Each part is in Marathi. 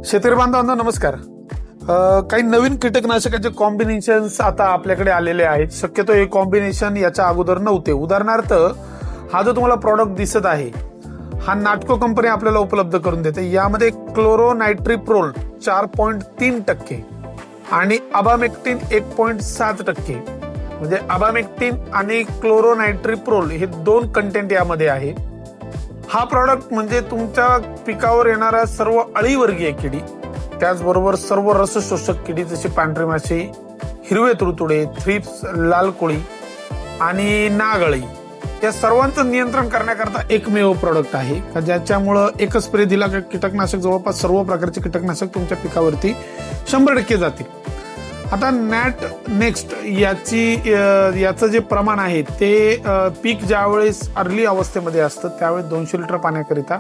शेतकरी बांधवांनो नमस्कार. काही नवीन कीटकनाशकाचे कॉम्बिनेशन्स आता आपल्याकडे आलेले आहेत. शक्यतो हे कॉम्बिनेशन याच्या अगोदर नव्हते. उदाहरणार्थ हा जो तुम्हाला प्रॉडक्ट दिसत आहे हा नाटको कंपनी आपल्याला उपलब्ध करून देते. यामध्ये क्लोरोनायट्रिप्रोल 4.3% आणि अबामेक्टिन 1.7%, म्हणजे अबामेक्टिन आणि क्लोरोनायट्रिप्रोल हे दोन कंटेंट यामध्ये आहे. हा प्रॉडक्ट म्हणजे तुमच्या पिकावर येणाऱ्या सर्व अळीवर्गीय किडी, त्याचबरोबर सर्व रसशोषक किडी जशी पांढरी माशी, हिरवे तुडतुडे, थ्रिप्स, लाल कोळी आणि नागअळी या सर्वांचं नियंत्रण करण्याकरता एकमेव प्रॉडक्ट आहे का ज्याच्यामुळं एकच स्प्रे दिला की कीटकनाशक जवळपास सर्व प्रकारचे कीटकनाशक तुमच्या पिकावरती 100% जातील. आता नॅट नेक्स्ट याचं जे प्रमाण आहे ते पीक ज्यावेळेस अर्ली अवस्थेमध्ये असतं त्यावेळेस 200 लिटर पाण्याकरिता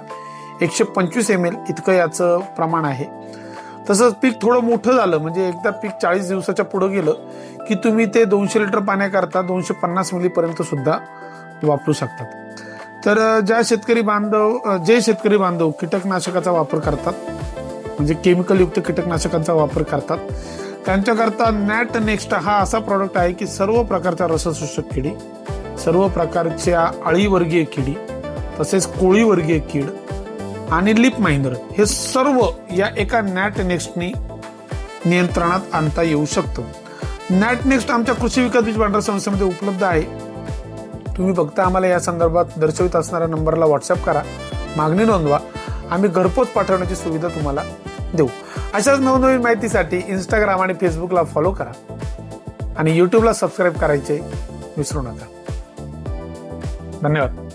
125 ml इतकं याचं प्रमाण आहे. तसंच पीक थोडं मोठं झालं म्हणजे एकदा पीक 40 दिवसाच्या पुढे गेलं की तुम्ही ते 200 लिटर पाण्याकरता 250 ml पर्यंत सुद्धा वापरू शकतात. तर जे शेतकरी बांधव कीटकनाशकाचा वापर करतात म्हणजे केमिकल युक्त कीटकनाशकांचा वापर करतात त्यांच्याकरता नॅट नेक्स्ट हा असा प्रॉडक्ट आहे की सर्व प्रकारच्या रसशोषक किडी, सर्व प्रकारच्या अळीवर्गीय किडी, तसेच कोळीवर्गीय कीड आणि लिप माइनर हे सर्व या एका नॅट नेक्स्टनी नियंत्रणात आणता येऊ शकतो. नॅट नेक्स्ट आमच्या कृषी विकास बीज भांडार संस्थेमध्ये उपलब्ध आहे. तुम्ही फक्त आम्हाला या संदर्भात दर्शवित असणाऱ्या नंबरला व्हॉट्सअप करा, मागणी नोंदवा, आम्ही घरपोच पाठवण्याची सुविधा तुम्हाला देऊ. अशाच नवनवीन माहितीसाठी इंस्टाग्राम आणि फेसबुकला फॉलो करा आणि युट्यूबला सबस्क्राईब करायचे विसरू नका. धन्यवाद.